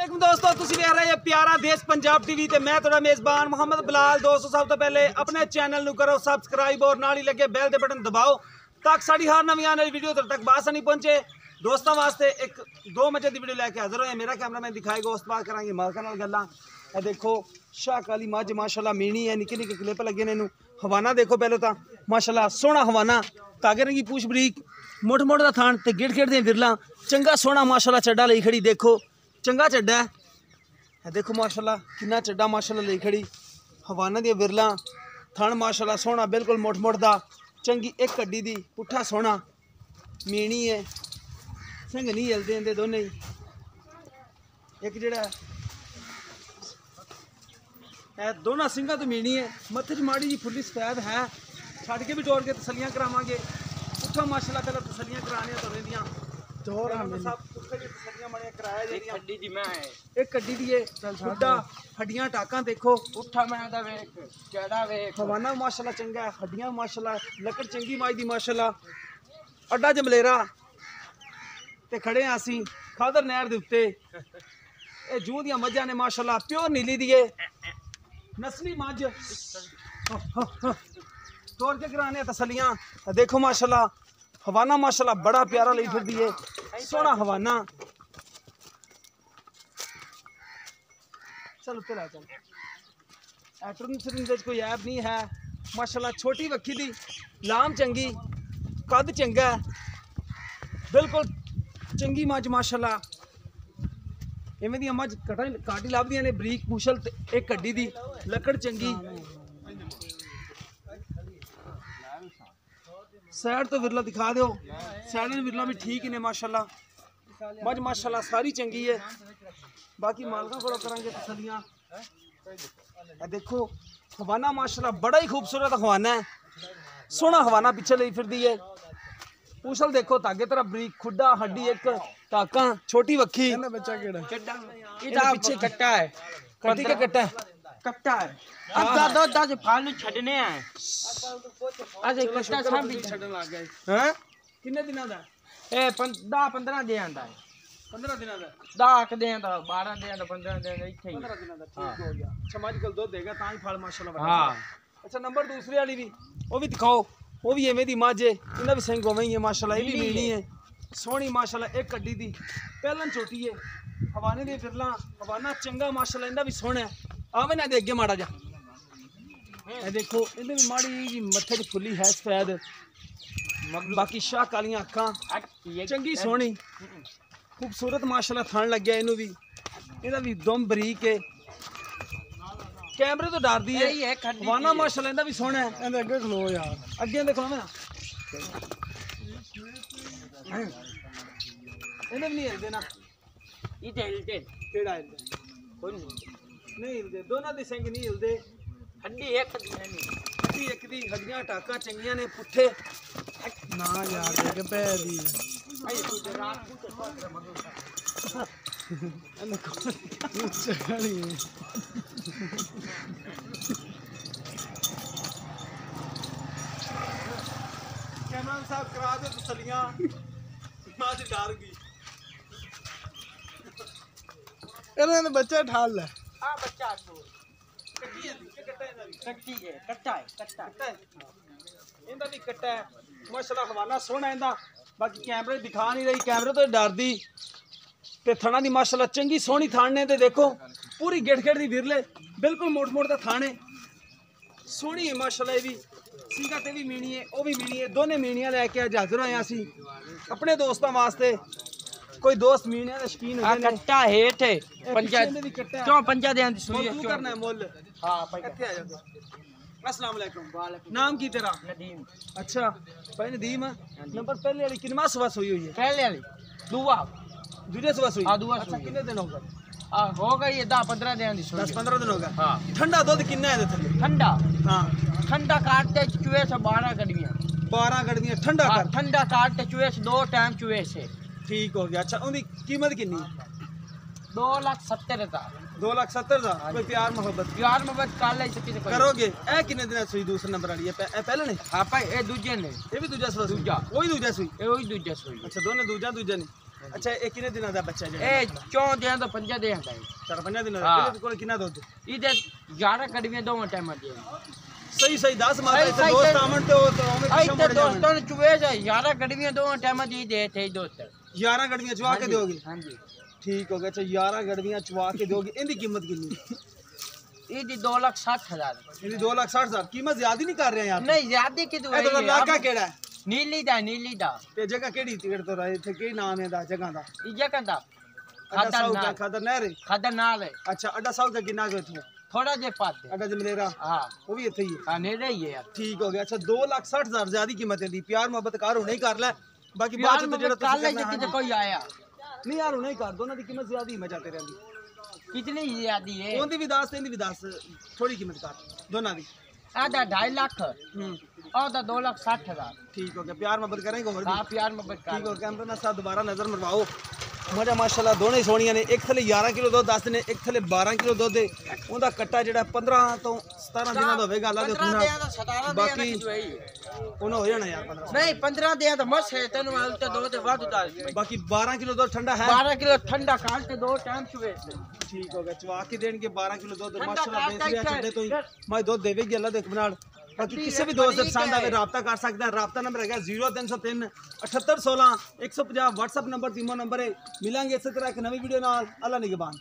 वालेकुम दोस्तों, तुसीं वेख रहे हो प्यारा देश पंजाब टीवी ते मैं तुहाडा मेज़बान मोहम्मद बिलाल। दोस्तों सब तो पहले अपने चैनल नूं करो सबसक्राइब और नाल ही लगे बैल दे बटन दबाओ ताकि साडी हर नवीं आने वाली वीडियो तुहाडे तक बासानी पहुंचे। दोस्तों वास्ते एक दो मजे की वीडियो लैके हाजिर होए। मेरा कैमरामैन दिखाएगा, उस बाद करांगे मालकां नाल गल्लां। ए देखो शाह काली मझ माशाल्लाह मीणी है, निक्के निक्के क्लिप लगे ने इनू। हवाना देखो पहले तो माशाल्लाह सोहना हवाना, कागे रंगी पूछ बरीक, मुठ मुठ दा थान ते गिड़ गिड़ दियां विरलां, चंगा सोहना माशाल्लाह चड्डा लई खड़ी। देखो चंगा चड्डा है, देखो माशाल्लाह कितना चड्डा माशाल्लाह लई खड़ी। हवाना दी विरलां, थन माशाल्लाह सोहना बिल्कुल मुठ मुठ दा, चंगी एक कड्डी दी, पुट्ठा सोहना मीणी है, सिंह नहीं हिलदे इंदे दोने ही। एक जिहड़ा है दोनों सिंघां तो मीणी है, मत्थे च माड़ी जी फुल्ली सफेद है। छड़ के भी टोर के तसलियां करावांगे। पुट्ठा माशाल्लाह पहले तसलियां कराने तो रहिंदियां जोर हम सब पुट्ठे दी तसलियां बड़े कराया जेड़ियां हड्डी दी मैं है एक कड्डी दी है। बुड्ढा हड्डियां टाकां देखो, उठा मैं दा वेख चढ़ा वेख। हवाना माशाल्लाह चंगा है, हड्डियां माशाल्लाह, लकड़ चंगी माई दी माशाल्लाह। अड्डा जमलेरा ते खड़े हैं असीं खादर नहर दे उत्ते। ए जूं दियां मझां ने माशाल्लाह, प्योर नीली दी है, नस्ली मझ। तोड़ के कराने तसलियां देखो माशाल्लाह। हवाना माशाल्लाह बड़ा प्यारा लई फिरदी है, सोहना हवाना। चल उत्ते ला चल। एटरन सरिंदे कोई ऐप नहीं है माशाल्लाह। छोटी वक्खी दी, लाम चंगी, कद चंगा, बिल्कुल चंगी मझ माशाल्लाह। इवें दी मझ काटी लाभदियां ने, बरीक मूछल ते एक कड्डी दी, लकड़ चंगी। सैड तो विरला दिखा दो, सैड में विरला भी ठीक ही ने माशाल्लाह। मझ माशाल्लाह सारी चंगी है। बाकी मालकां कोलों करांगे तसलियां। देखो हवाना माशाल्लाह बड़ा ही खूबसूरत हवाना है, सोहना हवाना पिछे लई फिरदी है। पूछल देखो धागे तरह बरीक, खुड्डा हड्डी एक, टाकां छोटी वक्खी। बच्चा केड़ा चड्डा इदा पीछे कट्टा है, कटी के कट्टा है, कट्टा है। अब दादा जे फालू छडने हैं आज एक कट्टा सब भी छडन लग गए हैं। किन्ने दिनां दा ए 10-15 दे आंदा है, 15 दिनां दा 10 दे आंदा, 12 दे आंदा, 15 दे आंदा, इत्थे ही 15 दिनां दा ठीक हो गया। अच्छा मझ कल दूध देगा तां ही फल माशाल्लाह बड़ा। हां अच्छा नंबर दूसरी वाली भी वो भी दिखाओ, वो भी एवें दी मझ है, इना भी सिंग ओवें ही है माशाल्लाह। ये भी मीणी है, सोहनी माशाल्लाह, एक कड्डी दी, पहलन छोटी है। हवाने दी फिरला, हवाना चंगा माशाल्लाह, इंदा भी सोहना है। आवे ना दे अगे माड़ा जा, ए देखो इंदे भी माड़ी जी मत्थे च फुल्ली है सफेद। बाकी शाह कालियां अखां, चंगी सोहनी खूबसूरत माशाल्लाह। थान लग गया इनू भी, इहदा भी दम बरीक है, कैमरे तो डरदी है। हवाना माशाल्लाह इंदा भी सोहना है। इहदे अगे खलो यार, अगे देखो ना इहने भी नहीं हिलदे ना। इते हिलते केड़ा हिलदे? कोई नहीं हिलदे, दोनों दे सिंग नहीं हिलदे। हड्डी एक दी नहीं, हड्डी एक दी, हड्डियां टाकां चंगियां ने, पुट्ठे ना यार देख पै दी। आई तू रात को तो अने कौन चढ़ी कैमरा साहब करा दे तसलियां। मां से डर गई। इन्होंने बच्चा ठाल ले। आ बच्चा तो कट्टी है दी, कट्टा है दी, कट्टी है, कट्टा है, कट्टा कट्टा है इंदा भी कट्टा है माशाल्लाह। हवाना सोहना इंदा, बाकी कैमरे दिखा नहीं रही, कैमरे तो डर दी। ते थणा दी माशाल्लाह चंगी सोहनी थाने ते देखो पूरी गिड़ गिड़ दी विरले, बिल्कुल मोड़ मोड़ दा थाने, सोहनी है माशाल्लाह। ये भी सीगा ते भी मीणी है, वो भी मीणी है, दोने मीणियां लैके अज हाजिर होए असीं अपने दोस्तां वास्ते। कोई दोस्त मीणियां दे शकीन आ होंदे ने। कट्टा हेठ है पंजा पिछे भी कट्टा है। क्यों पंजा दे आंदी सुई मुल तू करना है मुल। हां भाई इत्थे आ जा। अस्सलाम वालेकुम। वालेकुम नाम की तेरा? नदीम। अच्छा भाई नदीम है। नंबर पहले वाली किनवा सुबह सोई हुई है? पहले वाली दुआ दूसरे सुबह सोई? हाँ, दुआ अच्छा सोई। कितने दिन हो गए? हो गई है 10-15 दे आंदी सुई। 10-15 दिन हो गए। हां ठंडा दूध कितना है थल्ले? ठंडा, हाँ ठंडा काटते चूहे से 12 गड़ियां, 12 गड़दियां ठंडा हाँ, कर। ठंडा काटते चूहे से 2 टाइम चूहे से ठीक हो गया। अच्छा उनकी कीमत कितनी? 2,70,000। 2,70,000। कोई प्यार मोहब्बत यार मोहब्बत काले से किसे करोगे? ए कितने दिन सुई दूसरे नंबर वाली है? पहले ने? हां भाई ए दूजे ने, ये भी दूजा सुई? दूजा। वही दूजा सुई? ए वही दूजा सोई। अच्छा दोनों दूजा दूजा ने। अच्छा ये कितने दिनों का बच्चा है ए 4 दिन तो 5 दिन का 4-5 दिनों का हाँ। ਇਹਦੇ ਕੋਲ ਕਿੰਨਾ ਦੁੱਧ इधर 11 कड़वियां दो टाइम दी ਸਹੀ ਸਹੀ 10 ਮਾਤਾ ਸਹੀ, ਇੱਥੇ ਸਹੀ, ਦੋਸਤ ਸਹੀ। ਆਵਣ ਤੇ ਉਹ ਤਾਂ ਉਹਨੇ आई ਪਿੱਛੇ तो ਮੁੜ ਜਾਵਣ दोस्तों चुवे से 11 कड़वियां दो टाइम दी दे थे दोस्त 11 ਗੜਵੀਆਂ ਚਵਾ ਕੇ ਦਿਓਗੇ हां जी ਠੀਕ ਹੋ ਗਿਆ ਅੱਛਾ 11 ਗੜਵੀਆਂ ਚਵਾ ਕੇ ਦਿਓਗੇ ਇਹਦੀ ਕੀਮਤ ਕਿੰਨੀ ਇਹਦੀ 2,60,000 ਇਹਦੀ 2,60,000 ਕੀਮਤ ਜ਼ਿਆਦਾ ਨਹੀਂ ਕਰ ਰਹੇ ਯਾਰ ਨਹੀਂ ਜ਼ਿਆਦੀ ਕਿਦੋਂ ਇਹ ਤੁਹਾਡਾ ਇਲਾਕਾ ਕਿਹੜਾ ਹੈ ਨੀਲੀ ਦਾ ਤੇ ਜਗ੍ਹਾ ਕਿਹੜੀ ਟਿਕਟ ਤੋਂ ਰਹੇ ਇੱਥੇ ਕੀ ਨਾਮ ਹੈ ਦਾ ਜਗ੍ਹਾ ਦਾ ਇਹ ਜਗ੍ਹਾ ਦਾ ਅੱਡਾ ਸਾਊ ਦਾ ਖਾਦਰ ਨਹਿਰ ਖਾਦਰ ਨਾਲ ਹੈ ਅੱਛਾ ਅੱਡਾ ਸਾਊ ਦਾ ਕਿੰਨਾ ਕੁ ਇੱਥੋਂ ਥੋੜਾ ਜਿਹਾ ਪਾਸ ਅੱਡਾ ਜਮਲੇਰਾ ਹਾਂ ਉਹ ਵੀ ਇੱਥੇ ਹੀ ਹੈ ਹਾਂ ਨੇੜੇ ਹੀ ਹੈ ਯਾਰ ਠੀਕ ਹੋ ਗਿਆ ਅੱਛਾ 2,60,000 ਜ਼ਿਆਦੀ ਕੀਮਤ ਇਹਦੀ ਪਿਆਰ ਮੁਹੱਬਤ ਕਰ ਹੁਣੇ ਹੀ ਕਰ ਲੈ ਬਾਕੀ ਬਾਅਦ ਬਾਅਦ ਚ ਵਿੱਚ ਜਿਹੜਾ ਕੱਲ ਤੁਸੀਂ ਜੇ ਕਰਨਾ ਕਿਤੇ ਕੋਈ ਆਇਆ ਨਹੀਂ ਯਾਰ ਹੁਣੇ ਹੀ ਕਰ ਦੋ ਉਹਨਾਂ ਦੀ ਕੀਮਤ ਜ਼ਿਆਦੀ ਮੈਂ ਚਾਹਤੇ ਰਹਿੰਦੀ कितनी ज्यादा है ਉਹਦੀ ਵੀ ਦੱਸ ਇਹਦੀ ਵੀ ਦੱਸ ਥੋੜੀ ਕੀਮਤ ਕਰ ਦੋਨਾਂ ਦੀ आधा 2.5 लाख ਹੂੰ और 2,60,000 ठीक हो गया प्यार मोहब्बत करेंगे और भी हाँ प्यार में बच ठीक हो कैमरा ना साथ दोबारा नजर मरवाओ मजा माशाल्लाह दोनों ही सोहणियां ने एक थले 11 किलो दुੱਧ ਦੱਸਦੇ ਨੇ ਇੱਕ ਥਲੇ 12 ਕਿਲੋ ਦੁੱਧ ਹੈ ਉਹਦਾ ਕੱਟਾ ਜਿਹੜਾ 15 ਤੋਂ 17 ਦਿਨਾਂ ਦਾ ਹੋਵੇਗਾ ਅੱਲਾ ਦੇ ਹੁਕਮ ਨਾਲ ਬਾਕੀ ਉਹਨਾਂ ਹੋ ਜਾਣਾ ਯਾਰ 15 नहीं 15 दिया तो मस है तेन उल्टे दो ते वाद उतार बाकी 12 किलो दुੱਧ ठंडा है 12 किलो ठंडा काट के 2 टाइम चुवे ठीक हो गया चवा के देंगे 12 किलो दुੱਧ माशाल्लाह बेच लिया छड्डे तो ही मैं दुੱਧ देवेगी अल्लाह दे हुकम ਨਾਲ बाकी किसी भी दोस्त पसंद आवे राब्ता कर सकता है राब्ता नंबर है 0303 7816 150 व्हाट्सएप नंबर तीमो नंबर है मिलेंगे इसी तरह एक नई वीडियो नाल अल्लाह निगहबान।